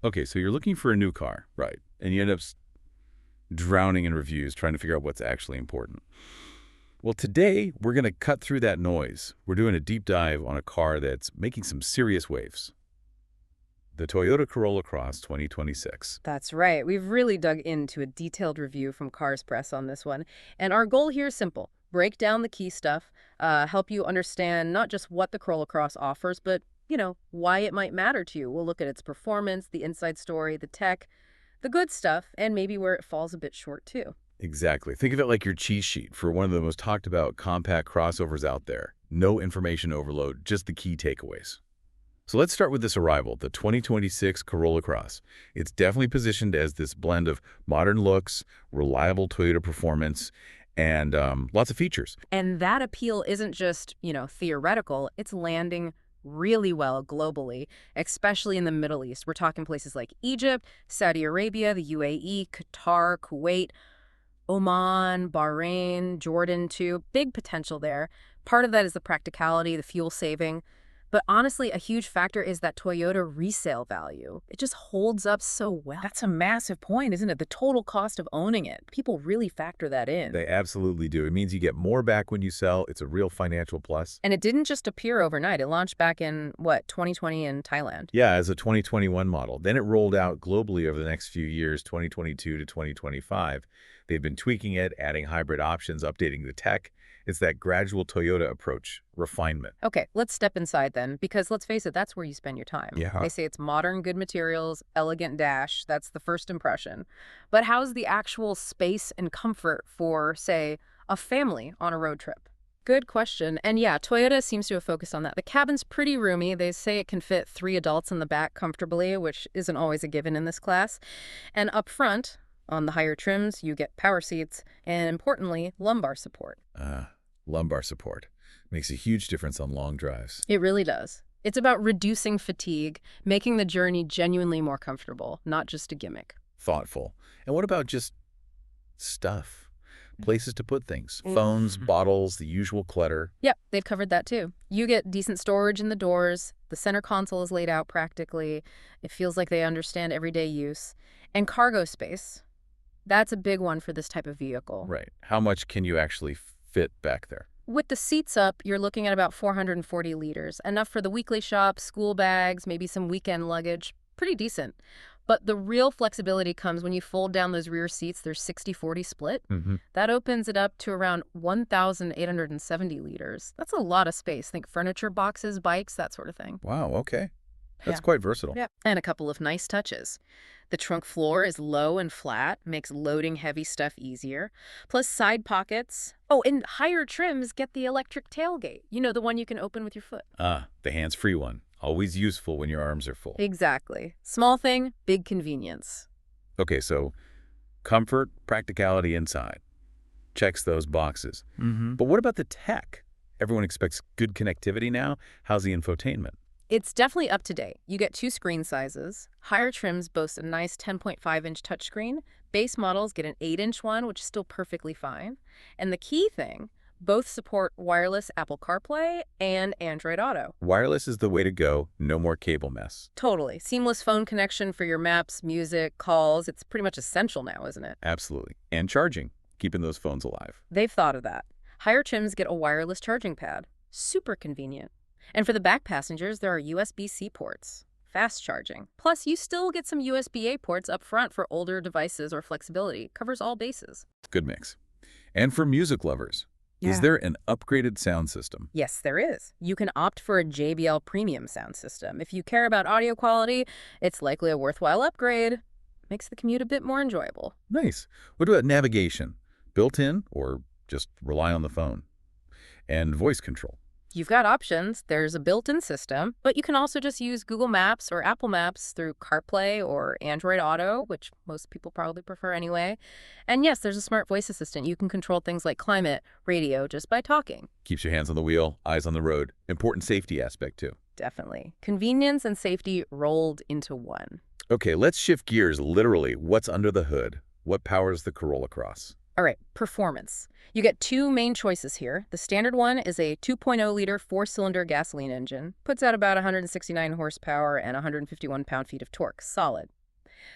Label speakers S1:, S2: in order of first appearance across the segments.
S1: Okay, so you're looking for a new car, right? And you end up drowning in reviews trying to figure out what's actually important. Well, today we're going to cut through that noise. We're doing a deep dive on a car that's making some serious waves. The Toyota Corolla Cross 2026.
S2: That's right. We've really dug into a detailed review from Cars Press on this one. And our goal here is simple. Break down the key stuff, help you understand not just what the Corolla Cross offers, but, why it might matter to you. We'll look at its performance, the inside story, the tech, the good stuff, and maybe where it falls a bit short, too.
S1: Exactly. Think of it like your cheat sheet for one of the most talked about compact crossovers out there. No information overload, just the key takeaways. So let's start with this arrival, the 2026 Corolla Cross. It's definitely positioned as this blend of modern looks, reliable Toyota performance, and lots of features.
S2: And that appeal isn't just, theoretical. It's landing really well globally, especially in the Middle East. We're talking places like Egypt, Saudi Arabia, the UAE, Qatar, Kuwait, Oman, Bahrain, Jordan, too. Big potential there. Part of that is the practicality, the fuel saving. But honestly, a huge factor is that Toyota resale value. It just holds up so well.
S3: That's a massive point, isn't it? The total cost of owning it. People really factor that in.
S1: They absolutely do. It means you get more back when you sell. It's a real financial plus.
S2: And it didn't just appear overnight. It launched back in, 2020 in Thailand.
S1: Yeah, as a 2021 model. Then it rolled out globally over the next few years, 2022 to 2025. They've been tweaking it, adding hybrid options, updating the tech. It's that gradual Toyota approach, refinement.
S2: Okay, let's step inside then, because let's face it, that's where you spend your time.
S1: Yeah.
S2: They say it's modern, good materials, elegant dash. That's the first impression. But how's the actual space and comfort for, say, a family on a road trip? Good question. And yeah, Toyota seems to have focused on that. The cabin's pretty roomy. They say it can fit 3 adults in the back comfortably, which isn't always a given in this class. And up front, on the higher trims, you get power seats and, importantly, lumbar support.
S1: Lumbar support. Makes a huge difference on long drives.
S2: It really does. It's about reducing fatigue, making the journey genuinely more comfortable, not just a gimmick.
S1: Thoughtful. And what about just stuff? Places to put things. Phones, bottles, the usual clutter.
S2: Yep, they've covered that too. You get decent storage in the doors. The center console is laid out practically. It feels like they understand everyday use. And cargo space. That's a big one for this type of vehicle.
S1: Right. How much can you actually fit back there?
S2: With the seats up, you're looking at about 440 liters. Enough for the weekly shop, school bags, maybe some weekend luggage. Pretty decent. But the real flexibility comes when you fold down those rear seats. There's 60-40 split. That opens it up to around 1,870 liters. That's a lot of space. Think furniture boxes, bikes, that sort of thing.
S1: Wow, okay. That's quite versatile.
S2: Yeah. And a couple of nice touches. The trunk floor is low and flat, makes loading heavy stuff easier. Plus side pockets. Oh, and higher trims get the electric tailgate. The one you can open with your foot.
S1: The hands-free one. Always useful when your arms are full.
S2: Exactly. Small thing, big convenience.
S1: Okay, so comfort, practicality inside. Checks those boxes. But what about the tech? Everyone expects good connectivity now. How's the infotainment?
S2: It's definitely up to date. You get 2 screen sizes. Higher trims boast a nice 10.5-inch touchscreen. Base models get an 8-inch one, which is still perfectly fine. And the key thing, both support wireless Apple CarPlay and Android Auto.
S1: Wireless is the way to go. No more cable mess.
S2: Totally. Seamless phone connection for your maps, music, calls. It's pretty much essential now, isn't it?
S1: Absolutely. And charging, keeping those phones alive.
S2: They've thought of that. Higher trims get a wireless charging pad. Super convenient. And for the back passengers, there are USB-C ports. Fast charging. Plus, you still get some USB-A ports up front for older devices or flexibility. Covers all bases.
S1: Good mix. And for music lovers, is there an upgraded sound system?
S2: Yes, there is. You can opt for a JBL premium sound system. If you care about audio quality, it's likely a worthwhile upgrade. Makes the commute a bit more enjoyable.
S1: Nice. What about navigation? Built-in or just rely on the phone? And voice control?
S2: You've got options. There's a built-in system, but you can also just use Google Maps or Apple Maps through CarPlay or Android Auto, which most people probably prefer anyway. And yes, there's a smart voice assistant. You can control things like climate, radio, just by talking.
S1: Keeps your hands on the wheel, eyes on the road. Important safety aspect, too.
S2: Definitely. Convenience and safety rolled into one.
S1: Okay, let's shift gears literally. What's under the hood? What powers the Corolla Cross?
S2: All right, performance. You get two main choices here. The standard one is a 2.0-liter four-cylinder gasoline engine. Puts out about 169 horsepower and 151 pound-feet of torque. Solid.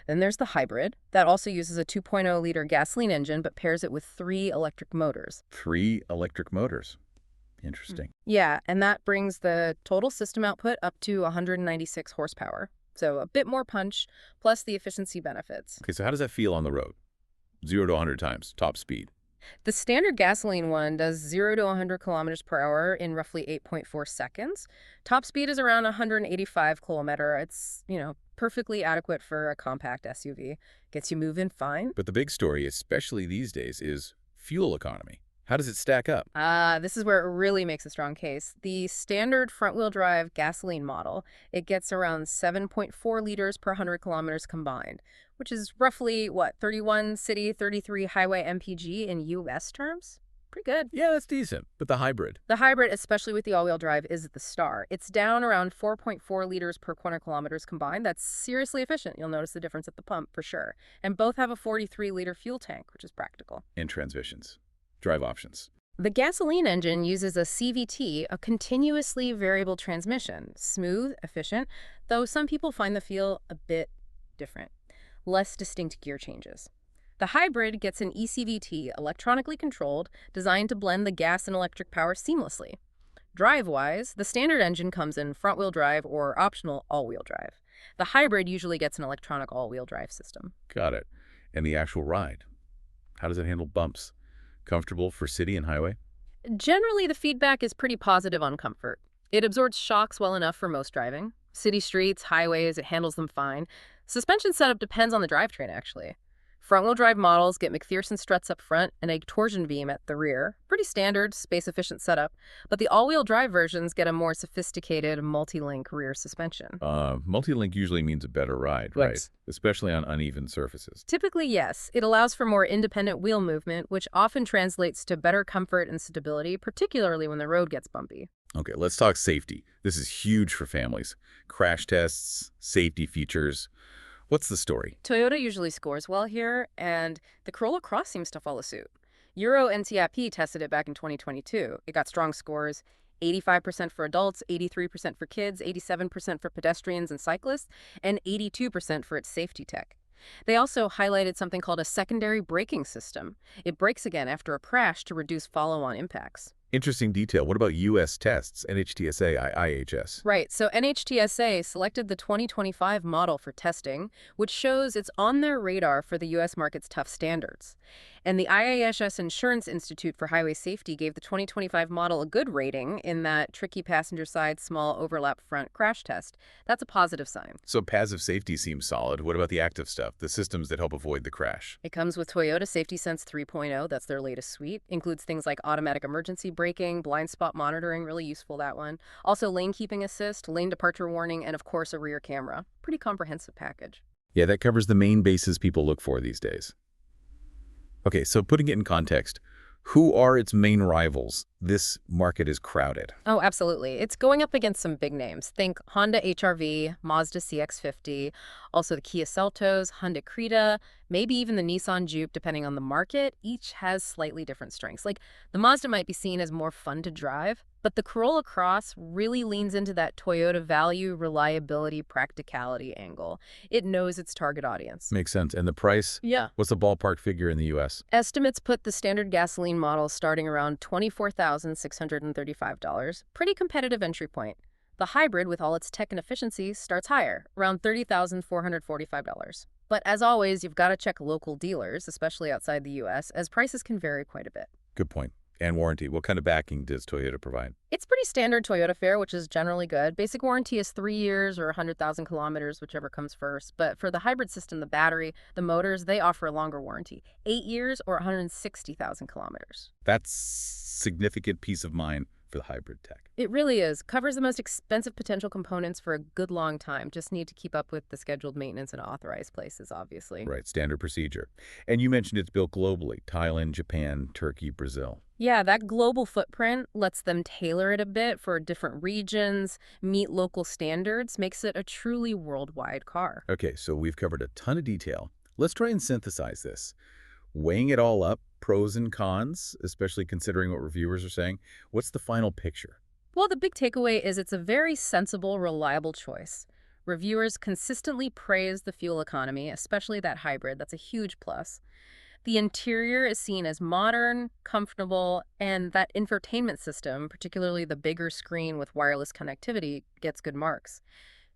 S2: Then there's the hybrid. That also uses a 2.0-liter gasoline engine, but pairs it with 3 electric motors.
S1: 3 electric motors. Interesting.
S2: Yeah, and that brings the total system output up to 196 horsepower. So a bit more punch, plus the efficiency benefits.
S1: Okay, so how does that feel on the road? 0 to 100 times, top speed.
S2: The standard gasoline one does 0 to 100 kilometers per hour in roughly 8.4 seconds. Top speed is around 185 kilometer. It's, perfectly adequate for a compact SUV. Gets you moving fine.
S1: But the big story, especially these days, is fuel economy. How does it stack up?
S2: This is where it really makes a strong case. The standard front-wheel drive gasoline model, it gets around 7.4 liters per 100 kilometers combined, which is roughly, 31 city, 33 highway MPG in U.S. terms? Pretty good.
S1: Yeah, that's decent. But the hybrid?
S2: The hybrid, especially with the all-wheel drive, is the star. It's down around 4.4 liters per 100 kilometers combined. That's seriously efficient. You'll notice the difference at the pump, for sure. And both have a 43-liter fuel tank, which is practical.
S1: And transmissions. Drive options.
S2: The gasoline engine uses a CVT, a continuously variable transmission. Smooth, efficient, though some people find the feel a bit different. Less distinct gear changes. The hybrid gets an eCVT, electronically controlled, designed to blend the gas and electric power seamlessly. Drive-wise, the standard engine comes in front-wheel drive or optional all-wheel drive. The hybrid usually gets an electronic all-wheel drive system.
S1: Got it. And the actual ride? How does it handle bumps? Comfortable for city and highway?
S2: Generally, the feedback is pretty positive on comfort. It absorbs shocks well enough for most driving. City streets, highways, it handles them fine. Suspension setup depends on the drivetrain, actually. Front-wheel drive models get McPherson struts up front and a torsion beam at the rear. Pretty standard, space-efficient setup. But the all-wheel drive versions get a more sophisticated multi-link rear suspension.
S1: Multi-link usually means a better ride, right? Especially on uneven surfaces.
S2: Typically, yes. It allows for more independent wheel movement, which often translates to better comfort and stability, particularly when the road gets bumpy.
S1: Okay, let's talk safety. This is huge for families. Crash tests, safety features. What's the story?
S2: Toyota usually scores well here, and the Corolla Cross seems to follow suit. Euro NCAP tested it back in 2022. It got strong scores, 85% for adults, 83% for kids, 87% for pedestrians and cyclists, and 82% for its safety tech. They also highlighted something called a secondary braking system. It brakes again after a crash to reduce follow-on impacts.
S1: Interesting detail. What about U.S. tests, NHTSA, IHS?
S2: Right, so NHTSA selected the 2025 model for testing, which shows it's on their radar for the U.S. market's tough standards. And the IIHS Insurance Institute for Highway Safety gave the 2025 model a good rating in that tricky passenger side, small overlap front crash test. That's a positive sign.
S1: So passive safety seems solid. What about the active stuff, the systems that help avoid the crash?
S2: It comes with Toyota Safety Sense 3.0. That's their latest suite. Includes things like automatic emergency braking, blind spot monitoring, really useful, that one. Also lane keeping assist, lane departure warning, and of course a rear camera. Pretty comprehensive package.
S1: Yeah, that covers the main bases people look for these days. Okay, so putting it in context, who are its main rivals? This market is crowded.
S2: Oh, absolutely. It's going up against some big names. Think Honda HR-V, Mazda CX-50, also the Kia Seltos, Hyundai Creta, maybe even the Nissan Juke, depending on the market. Each has slightly different strengths. Like, the Mazda might be seen as more fun to drive, but the Corolla Cross really leans into that Toyota value, reliability, practicality angle. It knows its target audience.
S1: Makes sense. And the price?
S2: Yeah.
S1: What's the ballpark figure in the U.S.?
S2: Estimates put the standard gasoline model starting around $24,635. Pretty competitive entry point. The hybrid, with all its tech and efficiency, starts higher, around $30,445. But as always, you've got to check local dealers, especially outside the U.S., as prices can vary quite a bit.
S1: Good point. And warranty. What kind of backing does Toyota provide?
S2: It's pretty standard Toyota fare, which is generally good. Basic warranty is 3 years or 100,000 kilometers, whichever comes first. But for the hybrid system, the battery, the motors, they offer a longer warranty, 8 years or 160,000 kilometers.
S1: That's significant peace of mind for the hybrid tech.
S2: It really is. Covers the most expensive potential components for a good long time. Just need to keep up with the scheduled maintenance in authorized places, obviously.
S1: Right, standard procedure. And you mentioned it's built globally, Thailand, Japan, Turkey, Brazil.
S2: Yeah, that global footprint lets them tailor it a bit for different regions, meet local standards, makes it a truly worldwide car.
S1: Okay, so we've covered a ton of detail. Let's try and synthesize this. Weighing it all up, pros and cons, especially considering what reviewers are saying? What's the final picture?
S2: Well, the big takeaway is it's a very sensible, reliable choice. Reviewers consistently praise the fuel economy, especially that hybrid. That's a huge plus. The interior is seen as modern, comfortable, and that infotainment system, particularly the bigger screen with wireless connectivity, gets good marks.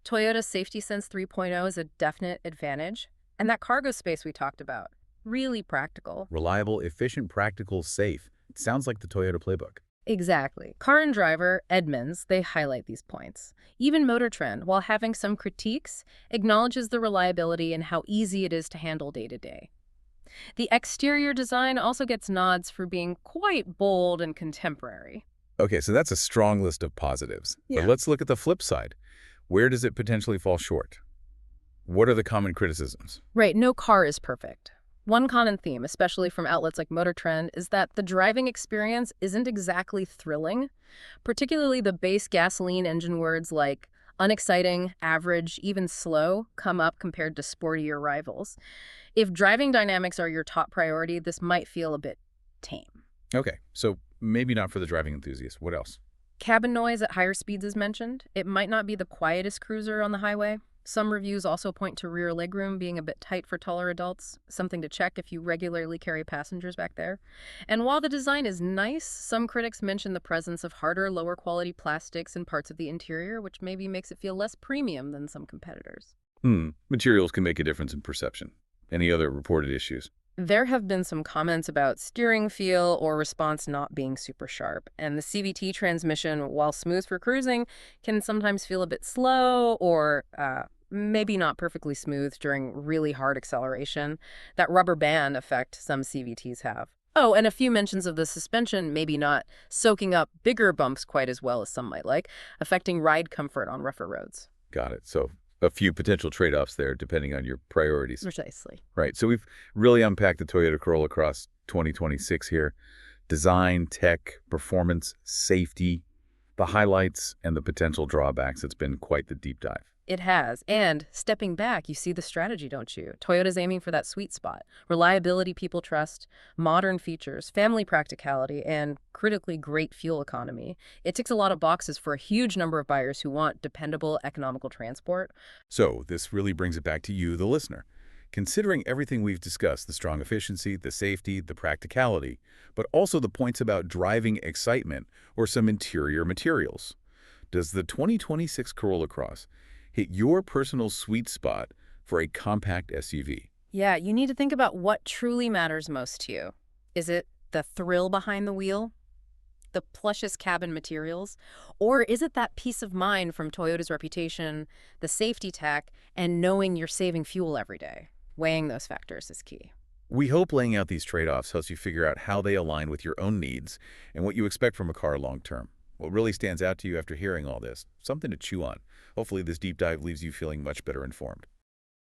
S2: Toyota's Safety Sense 3.0 is a definite advantage. And that cargo space we talked about, really practical.
S1: Reliable, efficient, practical, safe. It sounds like the Toyota playbook.
S2: Exactly. Car and Driver, Edmunds, they highlight these points. Even Motor Trend, while having some critiques, acknowledges the reliability and how easy it is to handle day to day. The exterior design also gets nods for being quite bold and contemporary.
S1: Okay, so that's a strong list of positives.
S2: Yeah.
S1: But let's look at the flip side. Where does it potentially fall short? What are the common criticisms?
S2: Right, no car is perfect. One common theme, especially from outlets like Motor Trend, is that the driving experience isn't exactly thrilling. Particularly the base gasoline engine words like unexciting, average, even slow come up compared to sportier rivals. If driving dynamics are your top priority, this might feel a bit tame.
S1: Okay, so maybe not for the driving enthusiast. What else?
S2: Cabin noise at higher speeds is mentioned. It might not be the quietest cruiser on the highway. Some reviews also point to rear legroom being a bit tight for taller adults, something to check if you regularly carry passengers back there. And while the design is nice, some critics mention the presence of harder, lower quality plastics in parts of the interior, which maybe makes it feel less premium than some competitors.
S1: Materials can make a difference in perception. Any other reported issues?
S2: There have been some comments about steering feel or response not being super sharp, and the CVT transmission, while smooth for cruising, can sometimes feel a bit slow or maybe not perfectly smooth during really hard acceleration. That rubber band effect some CVTs have. Oh, and a few mentions of the suspension maybe not soaking up bigger bumps quite as well as some might like, affecting ride comfort on rougher roads.
S1: Got it. So a few potential trade-offs there depending on your priorities.
S2: Precisely.
S1: Right. So we've really unpacked the Toyota Corolla Cross 2026 here. Design, tech, performance, safety, the highlights, and the potential drawbacks. It's been quite the deep dive.
S2: It has. And stepping back, you see the strategy, don't you? Toyota's aiming for that sweet spot. Reliability people trust, modern features, family practicality, and critically great fuel economy. It ticks a lot of boxes for a huge number of buyers who want dependable, economical transport.
S1: So this really brings it back to you, the listener. Considering everything we've discussed, the strong efficiency, the safety, the practicality, but also the points about driving excitement or some interior materials, does the 2026 Corolla Cross hit your personal sweet spot for a compact SUV?
S2: Yeah, you need to think about what truly matters most to you. Is it the thrill behind the wheel? The plushest cabin materials? Or is it that peace of mind from Toyota's reputation, the safety tech, and knowing you're saving fuel every day? Weighing those factors is key.
S1: We hope laying out these trade-offs helps you figure out how they align with your own needs and what you expect from a car long-term. What really stands out to you after hearing all this? Something to chew on. Hopefully this deep dive leaves you feeling much better informed.